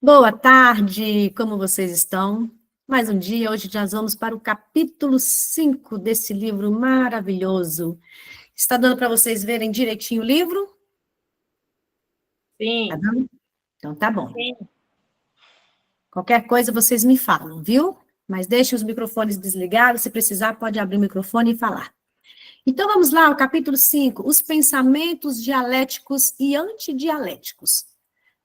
Boa tarde, como vocês estão? Mais um dia, hoje nós vamos para o capítulo 5 desse livro maravilhoso. Está dando para vocês verem direitinho o livro? Tá Sim, dando? Então tá bom. sim. Qualquer coisa vocês me falam, viu? Mas deixem os microfones desligados, se precisar pode abrir o microfone e falar. Então vamos lá, o capítulo 5, os pensamentos dialéticos e antidialéticos.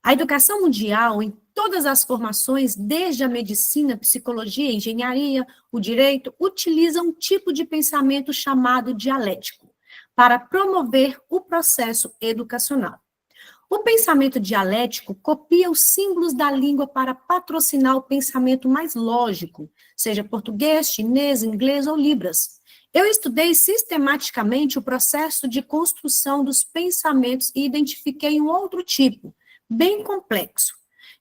A educação mundial, em todas as formações, desde a medicina, psicologia, engenharia, o direito, utiliza um tipo de pensamento chamado dialético para promover o processo educacional. O pensamento dialético copia os símbolos da língua para patrocinar o pensamento mais lógico, seja português, chinês, inglês ou libras. Eu estudei sistematicamente o processo de construção dos pensamentos e identifiquei um outro tipo, bem complexo,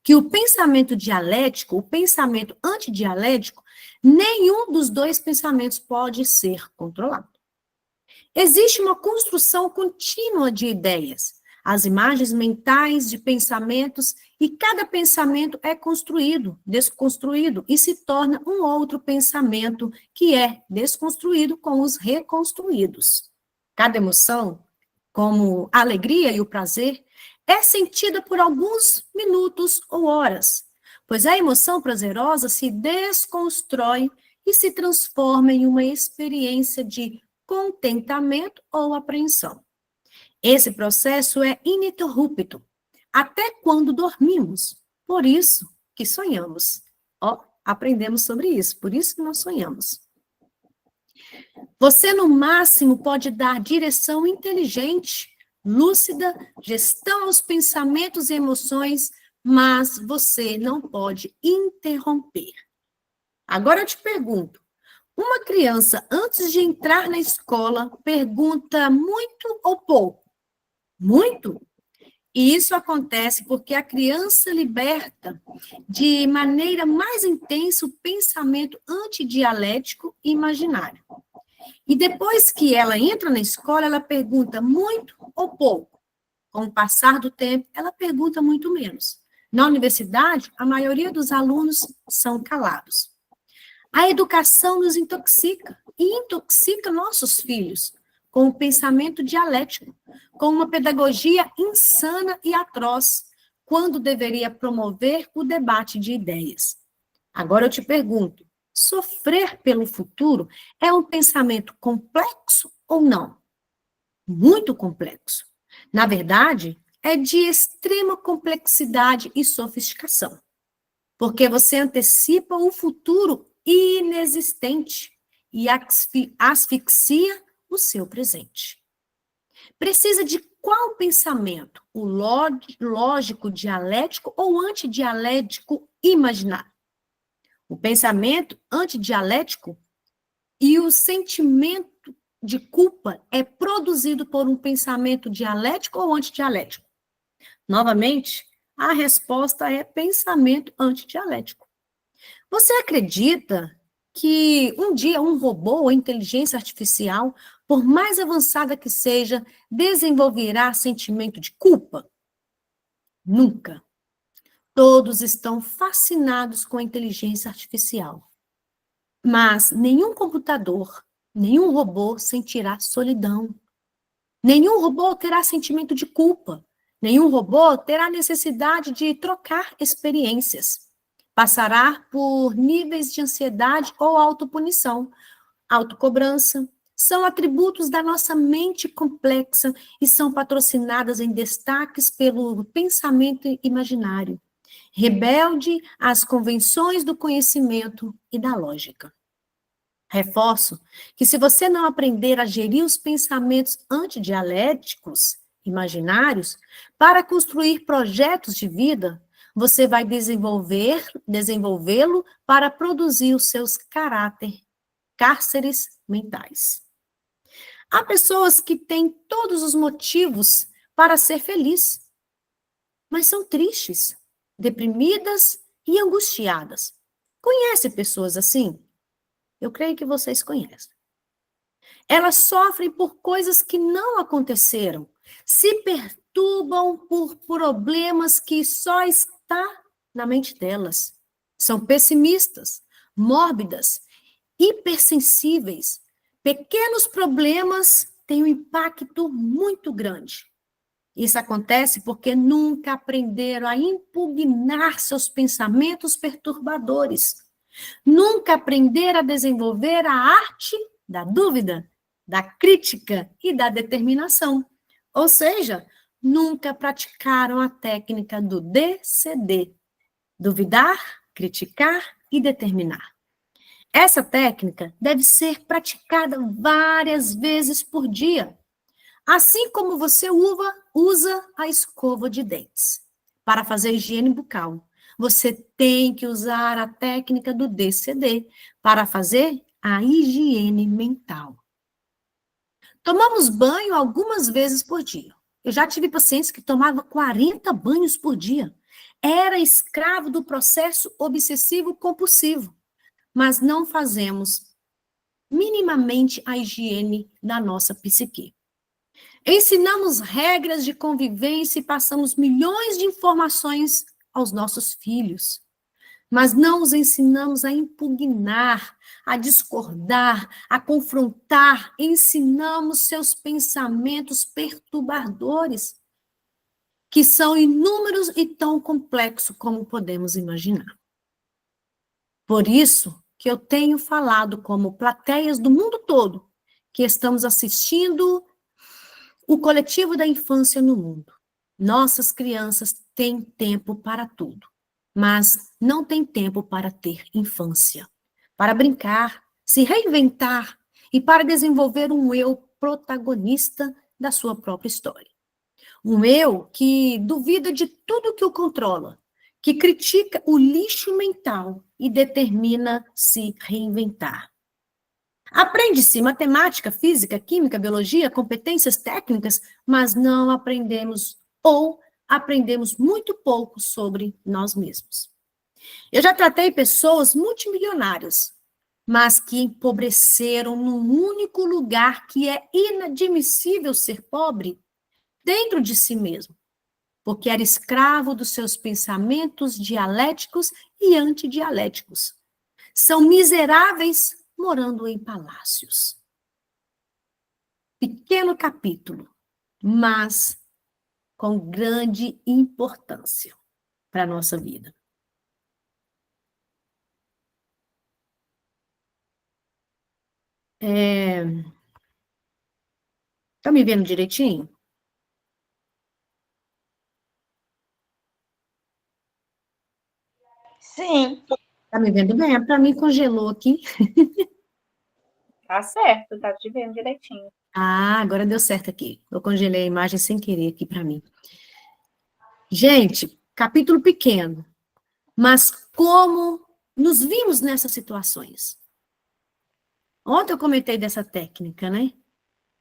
que o pensamento dialético, o pensamento antidialético, nenhum dos dois pensamentos pode ser controlado. Existe uma construção contínua de ideias, as imagens mentais de pensamentos, e cada pensamento é construído, desconstruído, e se torna um outro pensamento que é desconstruído com os reconstruídos. Cada emoção, como a alegria e o prazer, é sentida por alguns minutos ou horas, pois a emoção prazerosa se desconstrói e se transforma em uma experiência de contentamento ou apreensão. Esse processo é ininterrupto, até quando dormimos. Por isso que sonhamos. Ó, aprendemos sobre isso, por isso que nós sonhamos. Você, no máximo, pode dar direção inteligente, lúcida, gestão aos pensamentos e emoções, mas você não pode interromper. Agora eu te pergunto, uma criança, antes de entrar na escola, pergunta muito ou pouco? Muito? E isso acontece porque a criança liberta de maneira mais intensa o pensamento antidialético e imaginário. E depois que ela entra na escola, ela pergunta muito ou pouco. Com o passar do tempo, ela pergunta muito menos. Na universidade, a maioria dos alunos são calados. A educação nos intoxica e intoxica nossos filhos com o pensamento dialético, com uma pedagogia insana e atroz, quando deveria promover o debate de ideias. Agora eu te pergunto, sofrer pelo futuro é um pensamento complexo ou não? Muito complexo. Na verdade, é de extrema complexidade e sofisticação, porque você antecipa um futuro inexistente e asfixia o seu presente. Precisa de qual pensamento? O lógico dialético ou antidialético imaginário? O pensamento antidialético e o sentimento de culpa é produzido por um pensamento dialético ou antidialético? Novamente, a resposta é pensamento antidialético. Você acredita que um dia um robô ou inteligência artificial, por mais avançada que seja, desenvolverá sentimento de culpa? Nunca. Todos estão fascinados com a inteligência artificial. Mas nenhum computador, nenhum robô sentirá solidão. Nenhum robô terá sentimento de culpa. Nenhum robô terá necessidade de trocar experiências. Passará por níveis de ansiedade ou autopunição, autocobrança. São atributos da nossa mente complexa e são patrocinadas em destaques pelo pensamento imaginário, rebelde às convenções do conhecimento e da lógica. Reforço que se você não aprender a gerir os pensamentos antidialéticos, imaginários, para construir projetos de vida, você vai desenvolvê-lo para produzir os seus cárceres mentais. Há pessoas que têm todos os motivos para ser felizes, mas são tristes, deprimidas e angustiadas. Conhece pessoas assim? Eu creio que vocês conhecem. Elas sofrem por coisas que não aconteceram, se perturbam por problemas que só está na mente delas. São pessimistas, mórbidas, hipersensíveis. Pequenos problemas têm um impacto muito grande. Isso acontece porque nunca aprenderam a impugnar seus pensamentos perturbadores. Nunca aprenderam a desenvolver a arte da dúvida, da crítica e da determinação. Ou seja, nunca praticaram a técnica do DCD, duvidar, criticar e determinar. Essa técnica deve ser praticada várias vezes por dia, assim como você usa a escova de dentes. Para fazer higiene bucal, você tem que usar a técnica do DCD para fazer a higiene mental. Tomamos banho algumas vezes por dia. Eu já tive pacientes que tomavam 40 banhos por dia. Era escravo do processo obsessivo-compulsivo. Mas não fazemos minimamente a higiene da nossa psique. Ensinamos regras de convivência e passamos milhões de informações aos nossos filhos, mas não os ensinamos a impugnar, a discordar, a confrontar. Ensinamos seus pensamentos perturbadores, que são inúmeros e tão complexos como podemos imaginar. Por isso que eu tenho falado como plateias do mundo todo, que estamos assistindo o coletivo da infância no mundo. Nossas crianças têm tempo para tudo, mas não têm tempo para ter infância, para brincar, se reinventar e para desenvolver um eu protagonista da sua própria história. Um eu que duvida de tudo que o controla, que critica o lixo mental e determina se reinventar. Aprende-se matemática, física, química, biologia, competências técnicas, mas não aprendemos ou aprendemos muito pouco sobre nós mesmos. Eu já tratei pessoas multimilionárias, mas que empobreceram num único lugar que é inadmissível ser pobre, dentro de si mesmo, porque era escravo dos seus pensamentos dialéticos e antidialéticos. São miseráveis morando em palácios. Pequeno capítulo, mas com grande importância para a nossa vida. Tá me vendo direitinho? Sim. Tá me vendo bem? Para mim congelou aqui. Tá certo, tá te vendo direitinho. Ah, agora deu certo aqui. Eu congelei a imagem sem querer aqui para mim. Gente, capítulo pequeno, mas como nos vimos nessas situações? Ontem eu comentei dessa técnica, né?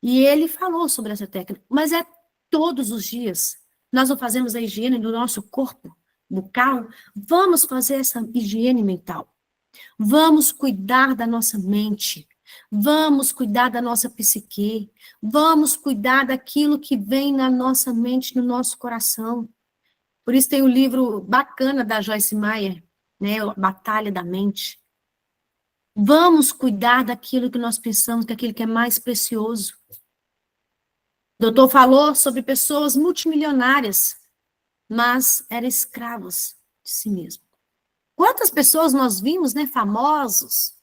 E ele falou sobre essa técnica, mas é todos os dias. Nós não fazemos a higiene do nosso corpo bucal, vamos fazer essa higiene mental. Vamos cuidar da nossa mente. Vamos cuidar da nossa psique. Vamos cuidar daquilo que vem na nossa mente, no nosso coração. Por isso tem um livro bacana da Joyce Meyer, né? Batalha da Mente. Vamos cuidar daquilo que nós pensamos, daquilo que é mais precioso. O doutor falou sobre pessoas multimilionárias, mas eram escravos de si mesmo. Quantas pessoas nós vimos, né, famosos,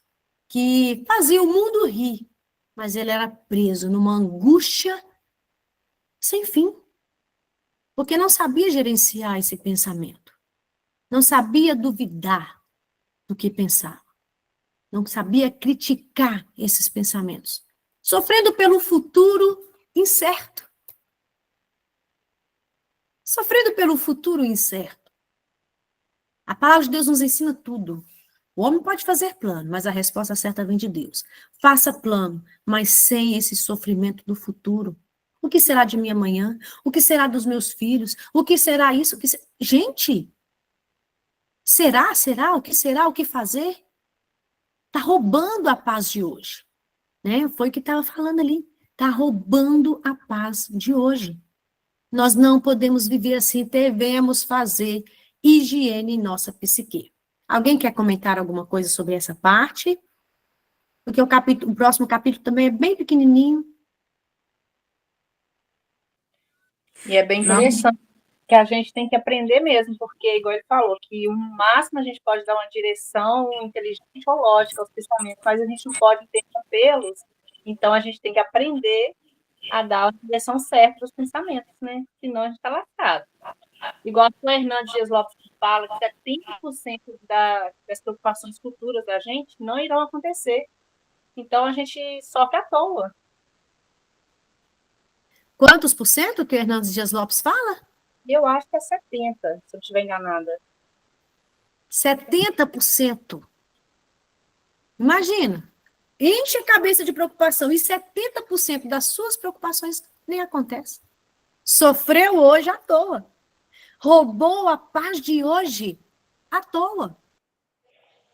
que faziam o mundo rir, mas ele era preso numa angústia sem fim, porque não sabia gerenciar esse pensamento, não sabia duvidar do que pensava, não sabia criticar esses pensamentos, sofrendo pelo futuro incerto. Sofrendo pelo futuro incerto. A palavra de Deus nos ensina tudo. O homem pode fazer plano, mas a resposta certa vem de Deus. Faça plano, mas sem esse sofrimento do futuro. O que será de mim amanhã? O que será dos meus filhos? O que será isso? Gente, será? O que será? O que fazer? Está roubando a paz de hoje. Né? Foi o que estava falando ali. Está roubando a paz de hoje. Nós não podemos viver assim, devemos fazer higiene em nossa psique. Alguém quer comentar alguma coisa sobre essa parte? Porque o próximo capítulo também é bem pequenininho. E é bem interessante, que a gente tem que aprender mesmo, porque, igual ele falou, que o máximo a gente pode dar uma direção inteligente ou lógica aos pensamentos, mas a gente não pode interrompê-los. Então, a gente tem que aprender a dar a direção certa dos pensamentos, né? Senão a gente está lascado. Igual o Hernandes Dias Lopes fala, que 70% das preocupações futuras da gente não irão acontecer. Então, a gente sofre à toa. Quantos por cento que o Hernandes Dias Lopes fala? Eu acho que é 70%, se eu não estiver enganada. 70%. Imagina. Enche a cabeça de preocupação e 70% das suas preocupações nem acontecem. Sofreu hoje à toa. Roubou a paz de hoje à toa.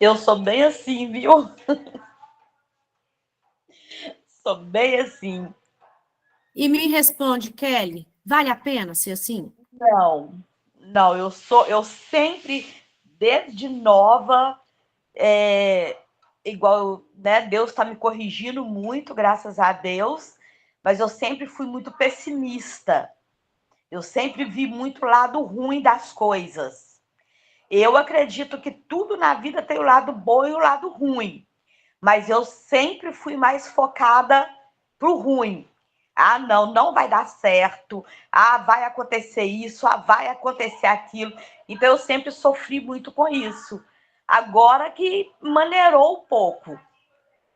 Eu sou bem assim, viu? Sou bem assim. E me responde, Kelly, vale a pena ser assim? Não, eu sempre, desde nova, igual, né, Deus está me corrigindo muito, graças a Deus, mas eu sempre fui muito pessimista. Eu sempre vi muito lado ruim das coisas. Eu acredito que tudo na vida tem o lado bom e o lado ruim, mas eu sempre fui mais focada pro ruim. Ah, não vai dar certo. Ah, vai acontecer isso, ah, vai acontecer aquilo. Então eu sempre sofri muito com isso. Agora que maneirou um pouco.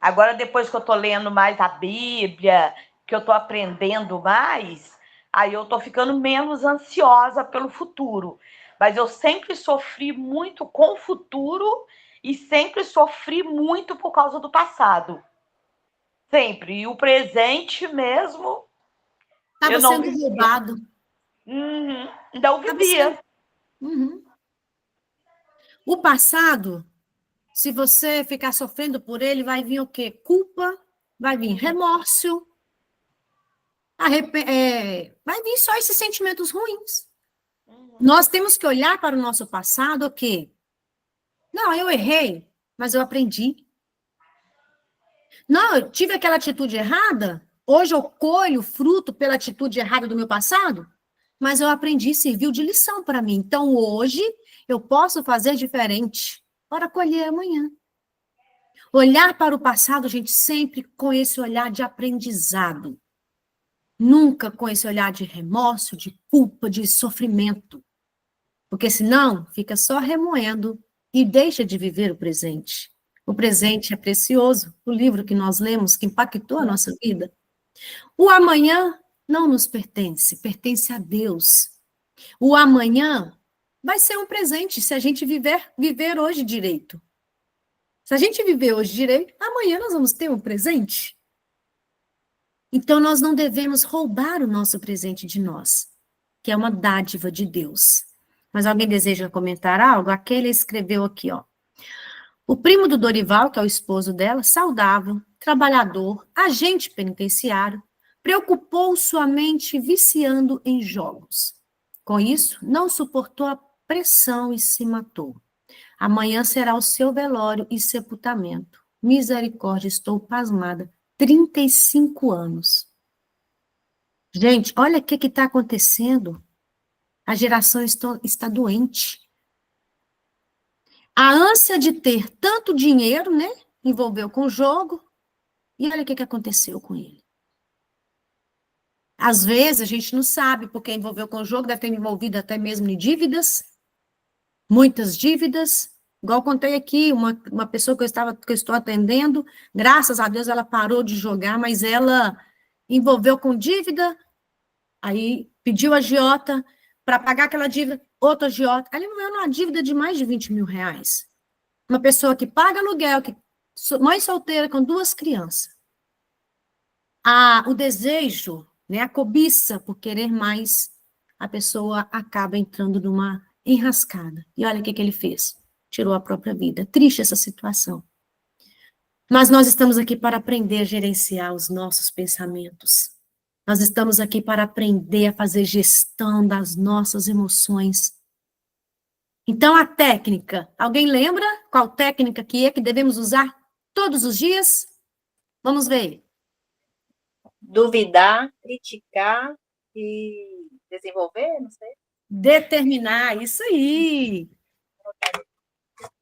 Agora, depois que eu tô lendo mais a Bíblia, que eu tô aprendendo mais, aí eu tô ficando menos ansiosa pelo futuro. Mas eu sempre sofri muito com o futuro e sempre sofri muito por causa do passado. Sempre. E o presente mesmo, Estava eu não sendo vivia. roubado. Não vivia. Uhum. O passado, se você ficar sofrendo por ele, vai vir o quê? Culpa, vai vir remorso, vai vir só esses sentimentos ruins. Nós temos que olhar para o nosso passado o quê? Não, eu errei, mas eu aprendi. Não, eu tive aquela atitude errada, hoje eu colho fruto pela atitude errada do meu passado, mas eu aprendi, serviu de lição para mim. Então, hoje, eu posso fazer diferente para colher amanhã. Olhar para o passado, gente, sempre com esse olhar de aprendizado. Nunca com esse olhar de remorso, de culpa, de sofrimento. Porque senão, fica só remoendo e deixa de viver o presente. O presente é precioso. O livro que nós lemos, que impactou a nossa vida. O amanhã não nos pertence, pertence a Deus. O amanhã vai ser um presente se a gente viver hoje direito. Se a gente viver hoje direito, amanhã nós vamos ter um presente. Então, nós não devemos roubar o nosso presente de nós, que é uma dádiva de Deus. Mas alguém deseja comentar algo? Aquele escreveu aqui, ó. O primo do Dorival, que é o esposo dela, saudável, trabalhador, agente penitenciário, preocupou sua mente viciando em jogos. Com isso, não suportou a pressão e se matou. Amanhã será o seu velório e sepultamento. Misericórdia, estou pasmada. 35 anos. Gente, olha o que está acontecendo. A geração está doente. A ânsia de ter tanto dinheiro, né? Envolveu com o jogo. E olha o que aconteceu com ele. Às vezes, a gente não sabe, porque envolveu com o jogo, deve ter envolvido até mesmo em dívidas. Muitas dívidas. Igual contei aqui, uma pessoa que eu estou atendendo, graças a Deus ela parou de jogar, mas ela envolveu com dívida, aí pediu a agiota para pagar aquela dívida, outra agiota. Ela envolveu numa dívida de mais de 20 mil reais. Uma pessoa que paga aluguel, mãe solteira com 2 crianças. O desejo, né, a cobiça por querer mais, a pessoa acaba entrando numa enrascada. E olha o que ele fez. Tirou a própria vida. Triste essa situação. Mas nós estamos aqui para aprender a gerenciar os nossos pensamentos. Nós estamos aqui para aprender a fazer gestão das nossas emoções. Então, a técnica, alguém lembra qual técnica que é que devemos usar todos os dias? Vamos ver. Duvidar, criticar e desenvolver, não sei. Determinar, isso aí.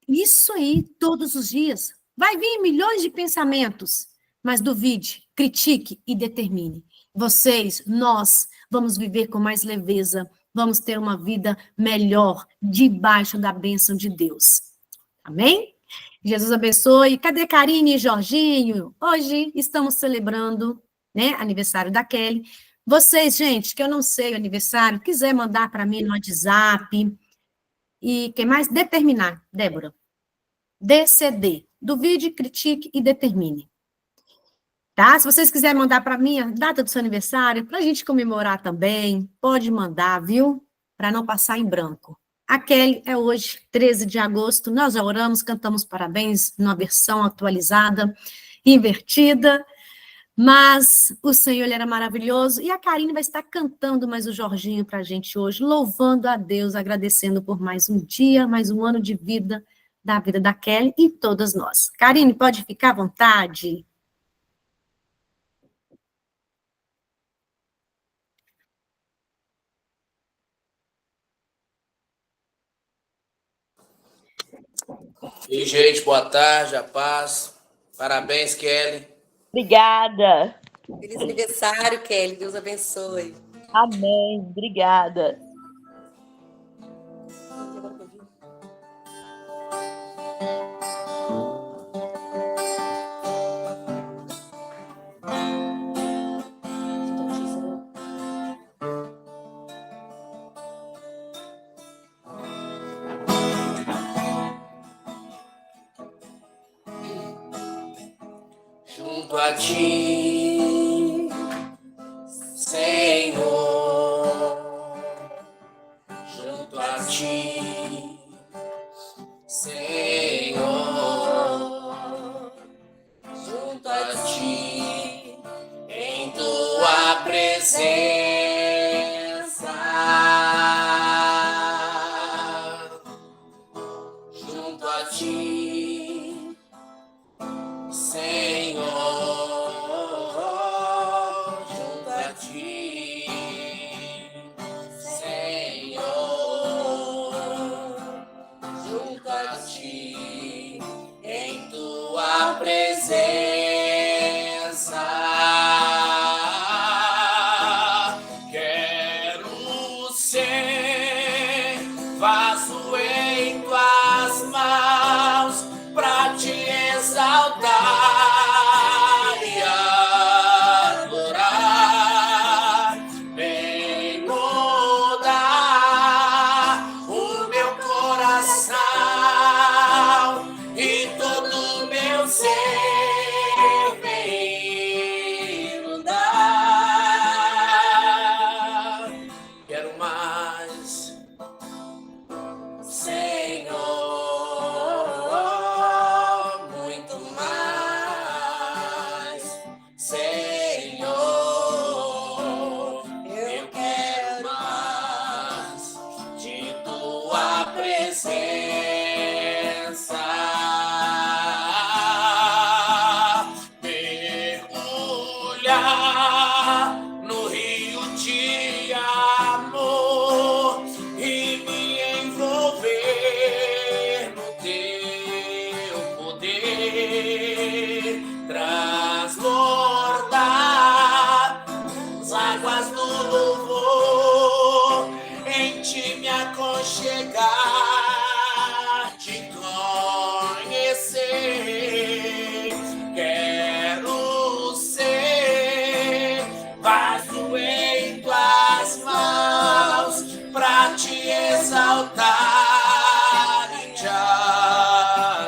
Isso aí, todos os dias. Vai vir milhões de pensamentos, mas duvide, critique e determine. Vocês, nós, vamos viver com mais leveza, vamos ter uma vida melhor, debaixo da bênção de Deus. Amém? Jesus abençoe. Cadê Karine e Jorginho? Hoje estamos celebrando, né, aniversário da Kelly. Vocês, gente, que eu não sei o aniversário, quiser mandar para mim no WhatsApp. E quem mais? Determinar, Débora. DCD. Duvide, critique e determine. Tá? Se vocês quiserem mandar para mim a data do seu aniversário, para a gente comemorar também, pode mandar, viu? Para não passar em branco. A Kelly é hoje, 13 de agosto. Nós já oramos, cantamos parabéns numa versão atualizada, invertida. Mas o Senhor, ele era maravilhoso. E a Karine vai estar cantando mais o Jorginho para a gente hoje, louvando a Deus, agradecendo por mais um dia, mais um ano de vida, da vida da Kelly e todas nós. Karine, pode ficar à vontade. E, gente, boa tarde, a paz. Parabéns, Kelly. Obrigada. Feliz aniversário, Kelly. Deus abençoe. Amém. Obrigada. Junto a ti, Senhor, junto a ti, Senhor, junto a ti, em tua presença, junto a ti, Senhor, junto a ti, Senhor, junto a ti, em tua presença, quero ser vaso em tuas mãos pra te exaltar e adorar, bem mudar o meu coração e todo o meu ser, bem mudar. Quero mais, Senhor, muito mais, Senhor, eu quero mais de tua presença, mergulhar no rio de amor e me envolver no teu poder, transbordar as águas do louvor, em ti me aconchegar, te conhecer. Quero ser vaso em tuas mãos pra te exaltar e te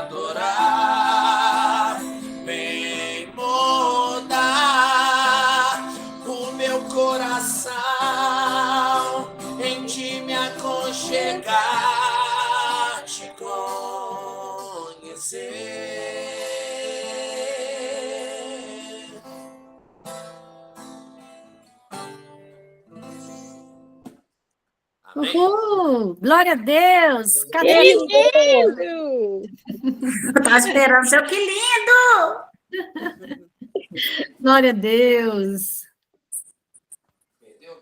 adorar, bem mudar o meu coração, em ti me aconchegar, te conhecer. Uhul! Glória a Deus! Cadê a Que minha- lindo! Eu tava esperando seu que lindo! Glória a Deus!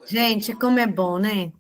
Gente, como é bom, né?